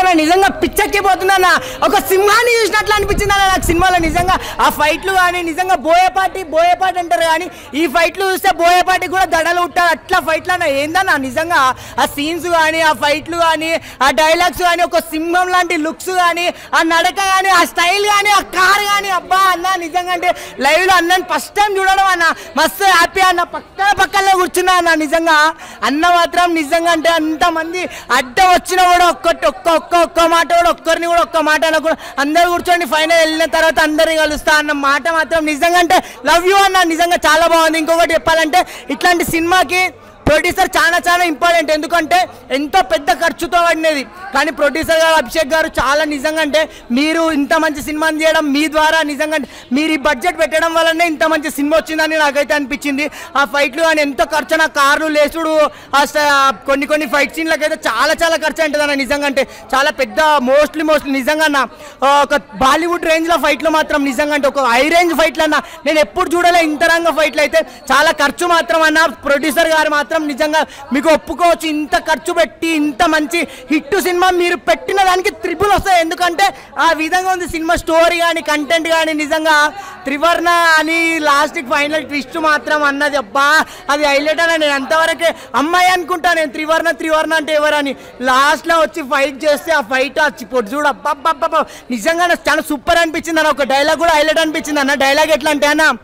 చూస్తుంటే నిజంగా పిచ్చెక్కిపోతుందన్న. ఒక సింహాన్ని చూసినట్లు అనిపించింది అన్న నాకు సినిమాలో. నిజంగా ఆ ఫైట్లు కానీ నిజంగా బోయపాటి అంటారు కానీ ఈ ఫైట్లు చూస్తే బోయపాటి కూడా దడలు ఉంటారు అట్లా ఫైట్లు అన్న. ఏందన్న నిజంగా ఆ సీన్స్ కానీ ఆ ఫైట్లు కానీ ఆ డైలాగ్స్ కానీ ఒక సింహం లాంటి లుక్స్ కానీ ఆ నడక కానీ ఆ స్టైల్ కానీ ఆ కార్ కానీ అబ్బా అన్న నిజంగా అంటే లైవ్లో అన్నని ఫస్ట్ టైం చూడడం అన్న మస్తు హ్యాపీ అన్న. పక్కనే కూర్చున్నా అన్న. నిజంగా అన్న మాత్రం నిజంగా అంటే అంతమంది అడ్డం వచ్చినా కూడా ఒక్క మాట కూడా ఒక్కరిని కూడా ఒక్క మాట అనకుండా అందరు కూర్చోండి ఫైనల్ వెళ్ళిన తర్వాత అందరిని కలుస్తా అన్న మాట మాత్రం నిజంగా అంటే లవ్ యూ అన్న. నిజంగా చాలా బాగుంది. ఇంకొకటి చెప్పాలంటే ఇట్లాంటి సినిమాకి ప్రొడ్యూసర్ చాలా ఇంపార్టెంట్. ఎందుకంటే ఎంతో పెద్ద ఖర్చుతో పడినది కానీ ప్రొడ్యూసర్ గారు అభిషేక్ గారు చాలా నిజంగా అంటే మీరు ఇంత మంచి సినిమాని చేయడం మీ ద్వారా నిజంగా మీరు ఈ బడ్జెట్ పెట్టడం వల్లనే ఇంత మంచి సినిమా వచ్చిందని నాకైతే అనిపించింది. ఆ ఫైట్లు కానీ ఎంతో ఖర్చు నా కార్లు లేచుడు కొన్ని ఫైట్ సీన్లకైతే చాలా ఖర్చు ఉంటుంది అన్న. నిజంగా అంటే చాలా పెద్ద మోస్ట్లీ నిజంగా అన్న ఒక బాలీవుడ్ రేంజ్లో ఫైట్లు మాత్రం నిజంగా అంటే ఒక హై రేంజ్ ఫైట్లు అన్న నేను ఎప్పుడు చూడలే. ఇంత రంగ ఫైట్లు అయితే చాలా ఖర్చు మాత్రం అన్న. ప్రొడ్యూసర్ గారు మాత్రం నిజంగా మీకు ఒప్పుకోవచ్చు. ఇంత ఖర్చు పెట్టి ఇంత మంచి హిట్ సినిమా మీరు పెట్టిన దానికి త్రిబుల్ వస్తాయి. ఎందుకంటే ఆ విధంగా ఉంది సినిమా స్టోరీ కానీ కంటెంట్ కానీ. నిజంగా త్రివర్ణ అని లాస్ట్కి ఫైనల్ ట్విస్ట్ మాత్రం అన్నది అబ్బా అది హైలైట్ అన్న. నేను అంతవరకే అమ్మాయి అనుకుంటా నేను త్రివర్ణ అంటే ఎవరని. లాస్ట్లో వచ్చి ఫైట్ చేస్తే ఆ ఫైట్ వచ్చి పొడి చూడు అబ్బా నిజంగా చాలా సూపర్ అనిపించింది అన్న. ఒక డైలాగ్ కూడా హైలైట్ అనిపించింది అన్న. డైలాగ్ ఎట్లా అంటే అన్న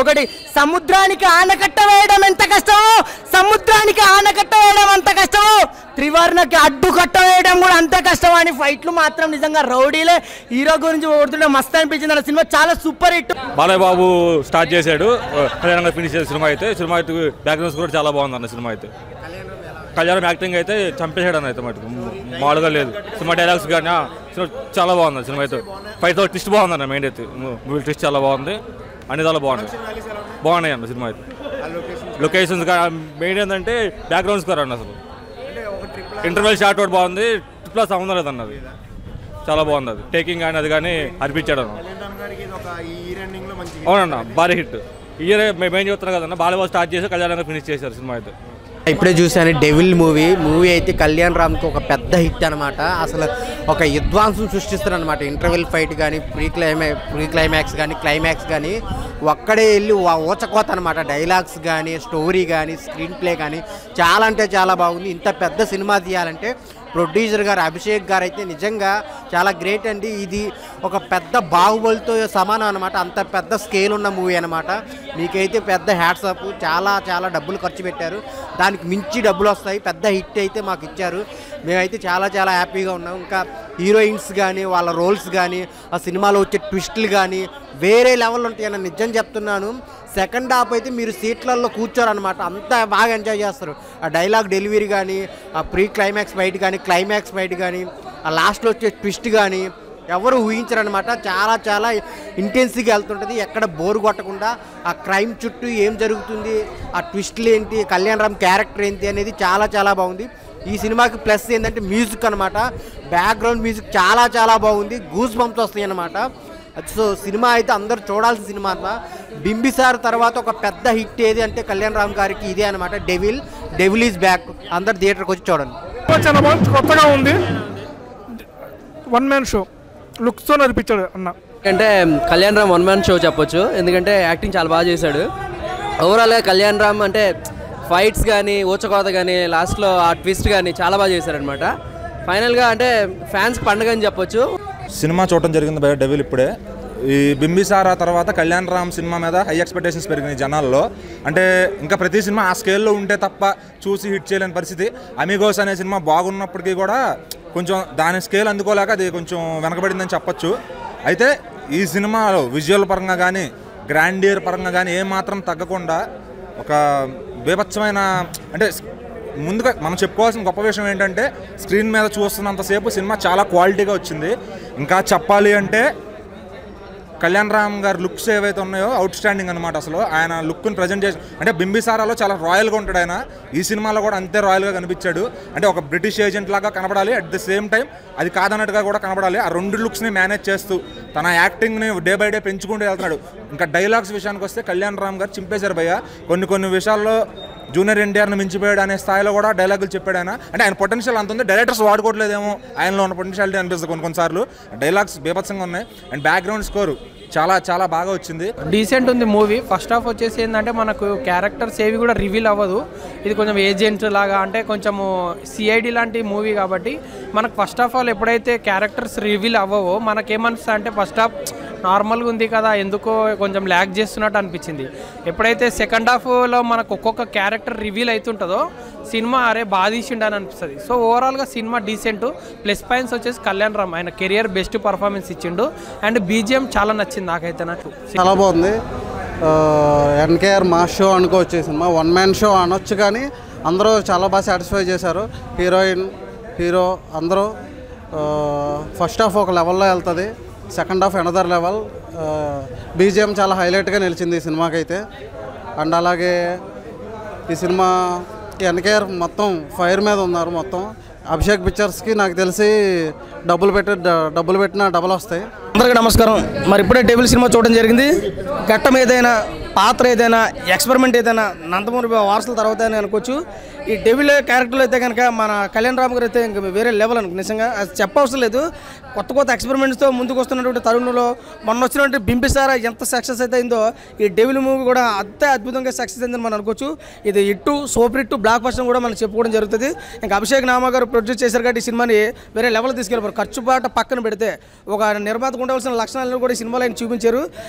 ఒకటి సముద్రానికి ఆనకట్ట వేయడం ఎంత కష్టమో సముద్రానికి ఆనకట్ట వేయడం అంత కష్టమో త్రివర్ణకి అడ్డుకట్ట వేయడం కూడా అంత కష్టం అని ఫైట్లు మాత్రం నిజంగా రౌడీలే. హీరో గురించి ఓడుతుంటే మస్తు అనిపించింది అన్న. సినిమా చాలా super hit. Balayya Babu start చేశాడు ఫినిష్ చేసిన సినిమా అయితే బ్యాక్గ్రౌండ్స్ కూడా చాలా బాగుంది అన్న. సినిమా అయితే కళ్యాణం యాక్టింగ్ అయితే చంపేశాడు అన్న. అయితే మటుకు మామూలుగా లేదు. సినిమా డైలాగ్స్ కానీ సినిమా చాలా బాగుంది. సినిమా అయితే ఫైట్ ట్విస్ట్ బాగుంది అన్న. మెయిన్ అయితే మూవీ ట్విస్ట్ చాలా బాగుంది. అన్ని చాలా బాగున్నాయి అన్న. సినిమా అయితే లొకేషన్స్ మెయిన్ ఏంటంటే బ్యాక్గ్రౌండ్స్ కూడా అన్న. అసలు ఇంటర్వెల్ షాట్ ఒకటి బాగుంది. ప్లస్ సంబంధం లేదన్న. అది చాలా బాగుంది. అది టేకింగ్ కానీ అది కానీ అనిపించాడు అన్న. అవునన్న భారీ హిట్. ఇయర్ మేము చూస్తున్నాం కదన్న. బాలయ్య స్టార్ట్ చేసి కళ్యాణంగా ఫినిష్ చేశారు సినిమా అయితే. ఇప్పుడే చూసాను డెవిల్ మూవీ అయితే కళ్యాణ్ రామ్కి ఒక పెద్ద హిట్ అనమాట. అసలు ఒక విధ్వంసం సృష్టిస్తారు అనమాట. ఇంటర్వెల్ ఫైట్ కానీ ప్రీ క్లైమాక్స్ కానీ క్లైమాక్స్ కానీ ఒక్కడే వెళ్ళి ఊచకోత అనమాట. డైలాగ్స్ కానీ స్టోరీ కానీ స్క్రీన్ ప్లే కానీ చాలా అంటే చాలా బాగుంది. ఇంత పెద్ద సినిమా తీయాలంటే ప్రొడ్యూసర్ గారు అభిషేక్ గారు అయితే నిజంగా చాలా గ్రేట్ అండి. ఇది ఒక పెద్ద బాహుబలితో సమానం అనమాట. అంత పెద్ద స్కేల్ ఉన్న మూవీ అనమాట. మీకైతే పెద్ద హ్యాట్సాప్. చాలా డబ్బులు ఖర్చు పెట్టారు. దానికి మించి డబ్బులు వస్తాయి. పెద్ద హిట్ అయితే మాకు ఇచ్చారు. మేమైతే చాలా హ్యాపీగా ఉన్నాం. ఇంకా హీరోయిన్స్ కానీ వాళ్ళ రోల్స్ కానీ ఆ సినిమాలో వచ్చే ట్విస్టులు కానీ వేరే లెవెల్ ఉంటాయని నిజం చెప్తున్నాను. సెకండ్ హాఫ్ అయితే మీరు సీట్లలో కూర్చోరనమాట. అంత బాగా ఎంజాయ్ చేస్తారు. ఆ డైలాగ్ డెలివరీ కానీ ఆ ప్రీ క్లైమాక్స్ ఫైట్ కానీ క్లైమాక్స్ ఫైట్ కానీ ఆ లాస్ట్లో వచ్చే ట్విస్ట్ కానీ ఎవరు ఊహించరనమాట. చాలా ఇంటెన్స్గా వెళ్తుంటుంది. ఎక్కడ బోరు కొట్టకుండా ఆ క్రైమ్ చుట్టూ ఏం జరుగుతుంది, ఆ ట్విస్ట్లు ఏంటి, కళ్యాణ్ రామ్ క్యారెక్టర్ ఏంటి అనేది చాలా బాగుంది. ఈ సినిమాకి ప్లస్ ఏంటంటే మ్యూజిక్ అనమాట. బ్యాక్గ్రౌండ్ మ్యూజిక్ చాలా బాగుంది. గూస్ బంప్స్ వస్తాయి అన్నమాట. సో సినిమా అయితే అందరూ చూడాల్సిన సినిమా అన్న. బింబిసార్ తర్వాత ఒక పెద్ద హిట్ ఏది అంటే కళ్యాణ్ రామ్ గారికి ఇదే అనమాట. Devil is back. అందరు థియేటర్కి వచ్చి చూడండి. చాలా బాగుంది. కొత్తగా ఉంది. వన్ మ్యాన్ షో లుక్స్తో నడిపించాడు అన్న. అంటే Kalyan Ram one man show చెప్పొచ్చు. ఎందుకంటే యాక్టింగ్ చాలా బాగా చేశాడు. ఓవరాల్గా కళ్యాణ్ రామ్ అంటే ఫైట్స్ కానీ ఊచకోత కానీ లాస్ట్లో ఆ ట్విస్ట్ కానీ చాలా బాగా చేశారనమాట. ఫైనల్గా అంటే ఫ్యాన్స్కి పండుగ అని చెప్పొచ్చు. సినిమా చూడటం జరిగింది బయట డెవిల్ ఇప్పుడే. ఈ బింబిసారా తర్వాత కళ్యాణ్ రామ్ సినిమా మీద హై ఎక్స్పెక్టేషన్స్ పెరిగినాయి జనాల్లో. అంటే ఇంకా ప్రతి సినిమా ఆ స్కేల్లో ఉంటే తప్ప చూసి హిట్ చేయలేని పరిస్థితి. అమిగోస్ అనే సినిమా బాగున్నప్పటికీ కూడా కొంచెం దాని స్కేల్ అందుకోలేక అది కొంచెం వెనకబడిందని చెప్పొచ్చు. అయితే ఈ సినిమాలో విజువల్ పరంగా కానీ గ్రాండియర్ పరంగా కానీ ఏమాత్రం తగ్గకుండా ఒక బీభత్సమైన అంటే ముందుగా మనం చెప్పుకోవాల్సిన గొప్ప విషయం ఏంటంటే స్క్రీన్ మీద చూస్తున్నంతసేపు సినిమా చాలా క్వాలిటీగా వచ్చింది. ఇంకా చెప్పాలి అంటే కళ్యాణ్ రామ్ గారి లుక్స్ ఏవైతే ఉన్నాయో అవుట్ స్టాండింగ్ అనమాట. అసలు ఆయన లుక్ని ప్రజెంట్ చేసి అంటే బింబిసారాలో చాలా రాయల్గా ఉంటాడు ఆయన. ఈ సినిమాలో కూడా అంతే రాయల్గా కనిపించాడు. అంటే ఒక బ్రిటిష్ ఏజెంట్ లాగా కనబడాలి, అట్ ది సేమ్ టైం అది కాదన్నట్టుగా కూడా కనబడాలి. ఆ రెండు లుక్స్ని మేనేజ్ చేస్తూ తన యాక్టింగ్ని డే బై డే పెంచుకుంటూ వెళ్తున్నాడు. ఇంకా డైలాగ్స్ విషయానికి వస్తే కళ్యాణ్ రామ్ గారు చింపేశారు భయ్య. కొన్ని విషయాల్లో జూనియర్ ఎన్టీఆర్ని మించిపోయాడు అనే స్థాయిలో కూడా డైలాగులు చెప్పాడు ఆయన. అంటే ఆయన పొటెన్షియల్ అంత ఉంది, డైరెక్టర్స్ వాడుకోవట్లేదేమో ఆయనలో ఉన్న పొటెన్షియాలిటీ అనిపిస్తుంది కొన్నిసార్లు. డైలాగ్స్ బీభత్సంగా ఉన్నాయి అండ్ బ్యాక్గ్రౌండ్ స్కోర్ చాలా చాలా బాగా వచ్చింది. డీసెంట్ ఉంది మూవీ. ఫస్ట్ హాఫ్ వచ్చేసి ఏంటంటే మనకు క్యారెక్టర్స్ ఏవి కూడా రివీల్ అవ్వదు. ఇది కొంచెం ఏజెంట్ లాగా, అంటే కొంచెము సిఐడి లాంటి మూవీ కాబట్టి మనకు ఫస్ట్ ఆఫ్ ఆల్ ఎప్పుడైతే క్యారెక్టర్స్ రివీల్ అవ్వవో మనకేమనిపిస్తుంది అంటే ఫస్ట్ హాఫ్ నార్మల్గా ఉంది కదా, ఎందుకో కొంచెం ల్యాక్ చేస్తున్నట్టు అనిపించింది. ఎప్పుడైతే సెకండ్ హాఫ్లో మనకు ఒక్కొక్క క్యారెక్టర్ రివీల్ అవుతుంటుందో సినిమా అరే బాధీసిండు అని అనిపిస్తుంది. సో ఓవరాల్గా సినిమా డీసెంట్. ప్లస్ పాయింట్స్ వచ్చేసి కళ్యాణ్ రామ్ ఆయన కెరియర్ బెస్ట్ పర్ఫార్మెన్స్ ఇచ్చిండు అండ్ బీజిఎం చాలా నచ్చింది నాకైతే. నాకు చాలా బాగుంది. ఎన్కేఆర్ మాస్ షో అనుకోవచ్చు ఈ సినిమా. వన్ మ్యాన్ షో అనొచ్చు కానీ అందరూ చాలా బాగా సాటిస్ఫై చేశారు. హీరోయిన్, హీరో అందరూ. ఫస్ట్ హాఫ్ ఒక లెవెల్లో వెళ్తుంది, second half another level. BGM చాలా హైలైట్గా నిలిచింది ఈ సినిమాకి అయితే. అండ్ అలాగే ఈ సినిమా ఎన్కేఆర్ మొత్తం ఫైర్ మీద ఉన్నారు. మొత్తం అభిషేక్ పిక్చర్స్కి నాకు తెలిసి డబ్బులు పెట్టినా డబ్బులు వస్తాయి. అందరికీ నమస్కారం. మరి ఇప్పుడే డెవిల్ సినిమా చూడడం జరిగింది. ఘట్టం ఏదైనా, పాత్ర ఏదైనా, ఎక్స్పెరిమెంట్ ఏదైనా నందమూరి వారసుల తర్వాత అని అనుకోవచ్చు. ఈ డెవిల్ క్యారెక్టర్లో అయితే కనుక మన కళ్యాణ్ రామ్ గారు అయితే ఇంకా వేరే లెవెల్ అనుకో. నిజంగా అది చెప్పవసరం లేదు. కొత్త కొత్త ఎక్స్పెరిమెంట్స్తో ముందుకు వస్తున్నటువంటి తరుణంలో మొన్న వచ్చినటువంటి బింబిసారా ఎంత సక్సెస్ అయితే అయిందో ఈ డెవిల్ మూవీ కూడా అంతే అద్భుతంగా సక్సెస్ అయిందని మనం అనుకోవచ్చు. ఇది ఇట్టు సూపర్ హిట్ బ్లాక్ బస్టర్ కూడా మనం చెప్పుకోవడం జరుగుతుంది. ఇంకా అభిషేక్ నామా గారు ప్రొడ్యూస్ చేశారు కాబట్టి ఈ సినిమాని వేరే లెవెల్ తీసుకెళ్ళిపోరు. ఖర్చు బాట పక్కన పెడితే ఒక నిర్మాతకు ఉండవలసిన లక్షణాలను కూడా ఈ సినిమాలో ఆయన చూపించారు.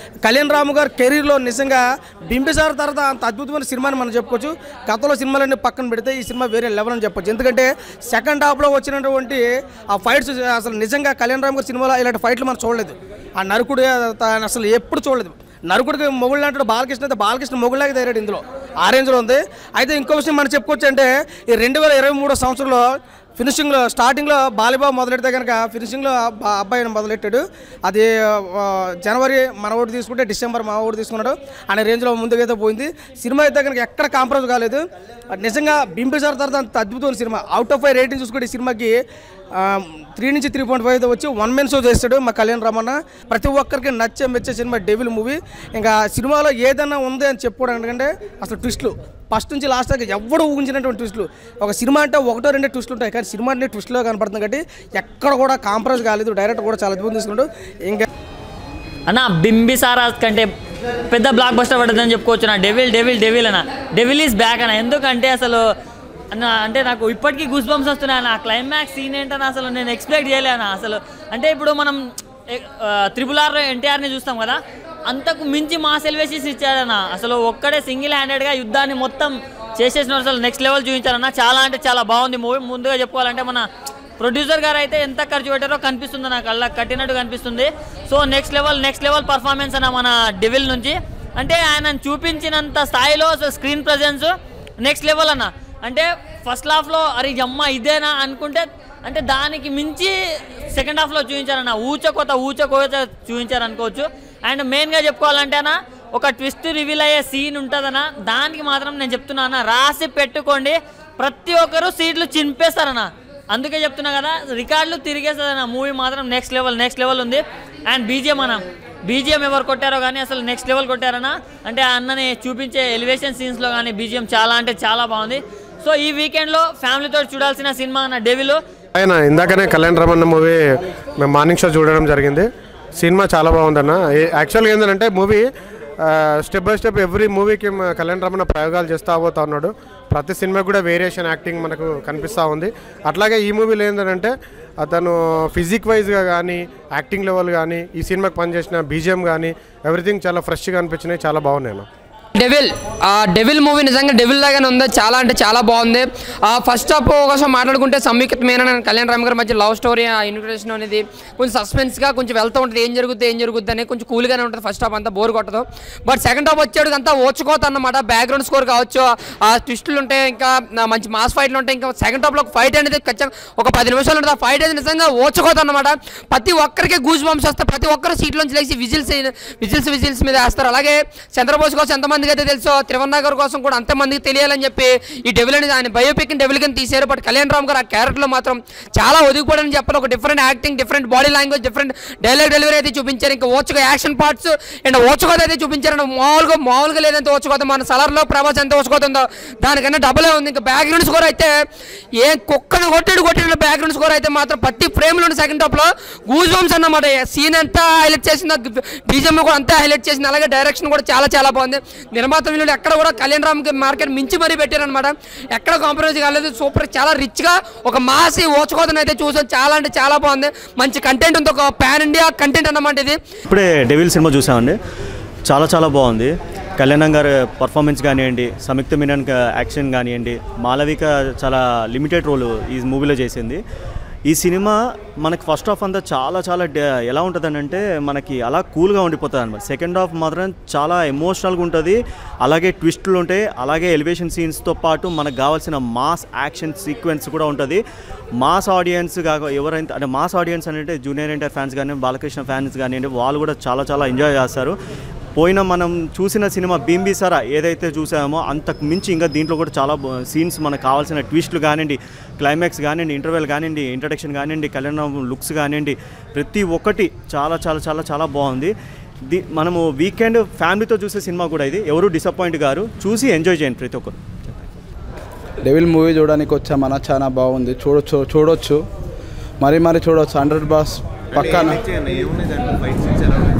కళ్యాణ్ రామ్ గారు కెరీర్లో నిజంగా బింబిసార్ తర్వాత అంత అద్భుతమైన సినిమాని మనం చెప్పుకోవచ్చు. గతంలో సినిమాలన్నీ పక్కన పెడితే ఈ సినిమా వేరే లెవెల్ అని చెప్పొచ్చు. ఎందుకంటే సెకండ్ హాఫ్లో వచ్చినటువంటి ఆ ఫైట్స్ అసలు నిజంగా కళ్యాణ్ రామ్ గారి సినిమాలో ఇలాంటి ఫైట్లు మనం చూడలేదు. ఆ నరుకుడు అసలు ఎప్పుడు చూడలేదు. నరుకుడికి మొగుళ్ళు అంటాడు బాలకృష్ణ, అయితే బాలకృష్ణ మొగుళ్ళకి తయారాడు ఇందులో. ఆ రేంజ్లో ఉంది. అయితే ఇంకో విషయం మనం చెప్పుకోవచ్చు అంటే ఈ 2023 సంవత్సరంలో ఫినిషింగ్లో స్టార్టింగ్లో బాలీబాబు మొదలెడితే కనుక ఫినిషింగ్లో అబ్బాయిని మొదలెట్టాడు. అది జనవరి మన ఓటు తీసుకుంటే డిసెంబర్ మా ఓటు తీసుకున్నాడు అనే రేంజ్లో ముందుకైతే పోయింది. సినిమా అయితే కనుక ఎక్కడ కాంప్రమైజ్ కాలేదు. నిజంగా బింబిసార్ తర్వాత అంత అద్భుతమైన సినిమా. అవుట్ ఆఫ్ 5 రేటింగ్ చూసుకుంటే ఈ సినిమాకి 3 నుంచి 3.5 అయితే వచ్చి 1 మెన్ షో చేస్తాడు మా కళ్యాణ్ రామన్న. ప్రతి ఒక్కరికి మెచ్చే సినిమా డెవిల్ మూవీ. ఇంకా సినిమాలో ఏదైనా ఉంది అని చెప్పుకోవడం ఎందుకంటే అసలు ట్విస్టులు ఫస్ట్ నుంచి లాస్ట్ దాకా ఎవరు ఊహించినటువంటి ట్విస్టులు. ఒక సినిమా అంటే 1-2 ట్విస్టులు ఉంటాయి కానీ సినిమా అంటే ట్విస్ట్లో కనపడుతుంది కాబట్టి ఎక్కడ కూడా కాంప్రమైజ్ కాలేదు. డైరెక్టర్ కూడా చాలా అద్భుతం తీసుకుంటూ ఇంకా అన్న బింబిసారా కంటే పెద్ద బ్లాక్ బస్టర్ పడుతుందని చెప్పుకోవచ్చు. నా డెవిల్ అన్న డెవిల్ ఈజ్ బ్యాక్ అన్న. ఎందుకంటే అసలు అన్న అంటే నాకు ఇప్పటికీ గూస్ బంప్స్ వస్తున్నాయి అన్న. క్లైమాక్స్ సీన్ ఏంటన్నా అసలు నేను ఎక్స్పెక్ట్ చేయలేను అసలు. అంటే ఇప్పుడు మనం RRR ఎన్టీఆర్ని చూస్తాం కదా, అంతకు మించి మాస్ ఎలివేషన్స్ ఇచ్చాడన్న. అసలు ఒక్కడే సింగిల్ హ్యాండెడ్గా యుద్ధాన్ని మొత్తం చేసేసిన అసలు నెక్స్ట్ లెవెల్ చూపించారన్న. చాలా అంటే చాలా బాగుంది మూవీ. ముందుగా చెప్పుకోవాలంటే మన ప్రొడ్యూసర్ గారు అయితే ఎంత ఖర్చు పెట్టారో కనిపిస్తుంది, నాకు అలా కట్టినట్టు కనిపిస్తుంది. సో నెక్స్ట్ లెవెల్ పర్ఫార్మెన్స్ అన్న మన డెవిల్ నుంచి. అంటే ఆయన చూపించినంత స్థాయిలో స్క్రీన్ ప్రజెన్స్ నెక్స్ట్ లెవెల్ అన్న. అంటే ఫస్ట్ హాఫ్లో అరే అమ్మ ఇదేనా అనుకుంటే అంటే దానికి మించి సెకండ్ హాఫ్లో చూపించారన్న. ఊచకోత చూపించారు అనుకోవచ్చు. అండ్ మెయిన్గా చెప్పుకోవాలంటే అన్న ఒక ట్విస్ట్ రివీల్ అయ్యే సీన్ ఉంటుందన్న. దానికి మాత్రం నేను చెప్తున్నా అన్న, రాసి పెట్టుకోండి. ప్రతి ఒక్కరు సీట్లు చింపేస్తారన్న. అందుకే చెప్తున్నా కదా, రికార్డులు తిరిగేస్తుందన్న. మూవీ మాత్రం నెక్స్ట్ లెవెల్ ఉంది. అండ్ బీజిఎం ఎవరు కొట్టారో కానీ అసలు నెక్స్ట్ లెవెల్ కొట్టారన్న. అంటే ఆ అన్నని చూపించే ఎలివేషన్ సీన్స్లో కానీ బీజిఎం చాలా అంటే చాలా బాగుంది. సో ఈ వీకెండ్లో ఫ్యామిలీతో చూడాల్సిన సినిమా అన్న డెవిల్. ఆయన ఇందాకనే కళ్యాణ్ రామన్న మూవీ మేము మార్నింగ్ షో చూడడం జరిగింది. సినిమా చాలా బాగుందన్న. యాక్చువల్గా ఏంటంటే movie step by step every మూవీకి కళ్యాణ్ రామన్న ప్రయోగాలు చేస్తూ పోతా ఉన్నాడు. ప్రతి సినిమా కూడా వేరియేషన్ యాక్టింగ్ మనకు కనిపిస్తూ ఉంది. అట్లాగే ఈ మూవీలో ఏంటంటే అతను ఫిజిక్ వైజ్గా కానీ యాక్టింగ్ లెవెల్ కానీ ఈ సినిమాకి పనిచేసిన బీజిఎం కానీ ఎవ్రీథింగ్ చాలా ఫ్రెష్గా అనిపించినాయి. చాలా బాగున్నాయి. డెవిల్ మూవీ నిజంగా డెవిల్ లాగానే ఉంది. చాలా అంటే చాలా బాగుంది. ఫస్ట్ హాఫ్ కోసం మాట్లాడుకుంటే సంయుక్త మీనన్ అండ్ కళ్యాణ్ రామ్ గారి మధ్య లవ్ స్టోరీ ఇన్విటేషన్ అనేది కొంచెం సస్పెన్స్గా కొంచెం వెళ్తూ ఉంటుంది. ఏం జరుగుద్ది అని కొంచెం కూల్గానే ఉంటుంది. ఫస్ట్ హాఫ్ అంతా బోర్ కొట్టదు. బట్ సెకండ్ హాఫ్ వచ్చేది అంతా ఓచుకోత అన్నమాట. బ్యాక్గ్రౌండ్ స్కోర్ కావచ్చు, ఆ ట్విస్టులు ఉంటాయి, ఇంకా మంచి మాస్ ఫైట్లు ఉంటాయి. ఇంకా సెకండ్ హాఫ్లో ఫైట్ అనేది ఖచ్చితంగా ఒక 10 నిమిషాలు ఉంటుంది. ఆ ఫైట్ అనేది నిజంగా ఓచుకోత అన్నమాట. ప్రతి ఒక్కరికి గూస్ బంప్స్ వస్తాయి. ప్రతి ఒక్కరు సీట్లోంచి లేచి విజిల్స్ మీద వేస్తారు. అలాగే చంద్రబోస్ కోసం ఎంతమంది ఎంతమందికి అయితే తెలుసో త్రివర్ణ గారి కోసం కూడా అంతమందికి తెలియాలని చెప్పి ఈ డెవిల్ అనేది ఆయన బయోపిక్ డెవిల్ కింద తీశారు. బట్ కళ్యాణ్ రామ్ గారు ఆ క్యారెక్టర్లో మాత్రం చాలా ఒదిగిపోవడని చెప్పాలి. ఒక different acting, different body language, different dialogue delivery అయితే చూపించారు. ఇంకా ఓచుగా యాక్షన్ పార్ట్స్ అండ్ ఓచుకోత అయితే చూపించారు. మామూలుగా లేదంటే ఓచుకోత మన సలర్లో ప్రభాస్ ఎంత ఓచుకోత ఉందో దానికన్నా డబులే ఉంది. ఇంకా బ్యాక్గ్రౌండ్ స్కోర్ అయితే ఏం కుక్కను కొట్టిన బ్యాక్గ్రౌండ్ స్కోర్ అయితే మాత్రం ప్రతి ఫ్రేమ్లో సెకండ్ హాఫ్లో గూజ్ బంప్స్ అన్నమాట. సీన్ అంతా హైలైట్ చేసింది, బీజిఎం కూడా అంతా హైలైట్ చేసింది. అలాగే డైరెక్షన్ కూడా చాలా చాలా బాగుంది. నిర్మాత వీళ్ళు ఎక్కడ కూడా కళ్యాణ్ రామ్ మార్కెట్ మించి మరీ పెట్టారనమాట. ఎక్కడ కాంప్రమైజ్ కాలేదు. సూపర్, చాలా రిచ్గా ఒక మాసి ఓచుకోతను అయితే చూసాం. చాలా అంటే చాలా బాగుంది. మంచి కంటెంట్ ఉంది, ఒక పాన్ ఇండియా కంటెంట్ అన్నమాట ఇది. ఇప్పుడే డెవిల్ సినిమా చూసామండి, చాలా చాలా బాగుంది. కళ్యాణ్ గారి పర్ఫార్మెన్స్ కానివ్వండి, సంయుక్త మీనన్ యాక్షన్ కానివ్వండి, మాలవిక చాలా లిమిటెడ్ రోల్ ఈ మూవీలో చేసింది. ఈ సినిమా మనకి ఫస్ట్ హాఫ్ అంతా చాలా చాలా ఎలా ఉంటుందని అంటే మనకి అలా కూల్గా ఉండిపోతుంది అనమాట. సెకండ్ హాఫ్ మాత్రం చాలా ఎమోషనల్గా ఉంటుంది. అలాగే ట్విస్టులు ఉంటాయి, అలాగే ఎలివేషన్ సీన్స్తో పాటు మనకు కావాల్సిన మాస్ యాక్షన్ సీక్వెన్స్ కూడా ఉంటుంది. మాస్ ఆడియన్స్ ఎవరైతే అంటే మాస్ ఆడియన్స్ అంటే జూనియర్ ఎన్టీఆర్ ఫ్యాన్స్ కానీ, బాలకృష్ణ ఫ్యాన్స్ కానివ్వండి, వాళ్ళు కూడా చాలా చాలా ఎంజాయ్ చేస్తారు. మనం చూసిన సినిమా బింబిసారా ఏదైతే చూసామో అంతకు మించి ఇంకా దీంట్లో కూడా చాలా సీన్స్ మనకు కావాల్సిన ట్విస్టులు కానివ్వండి, క్లైమాక్స్ కానివ్వండి, ఇంటర్వెల్ కానివ్వండి, ఇంట్రడక్షన్ కానివ్వండి, కళ్యాణ్ లుక్స్ కానివ్వండి, ప్రతి ఒక్కటి చాలా చాలా చాలా చాలా బాగుంది. మనము వీకెండ్ ఫ్యామిలీతో చూసే సినిమా కూడా ఇది. ఎవరు డిసప్పాయింట్ గారు, చూసి ఎంజాయ్ చేయండి ప్రతి ఒక్కరు. డెవిల్ మూవీ చూడడానికి వచ్చామన్న, చాలా బాగుంది. చూడొచ్చు మరి చూడొచ్చు. 100% పక్కన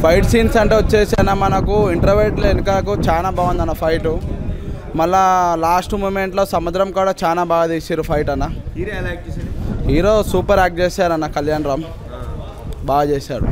ఫైట్ సీన్స్ అంటే వచ్చేసి అన్న మనకు ఇంటర్వెల్ వెనుకకు చాలా బాగుంది అన్న ఫైట్. మళ్ళా లాస్ట్ మూమెంట్లో సముద్రం కూడా చాలా బాగా తీసారు ఫైట్ అన్న. హీరో సూపర్ యాక్ట్ చేశారన్న కళ్యాణ్ రామ్, బాగా చేశాడు.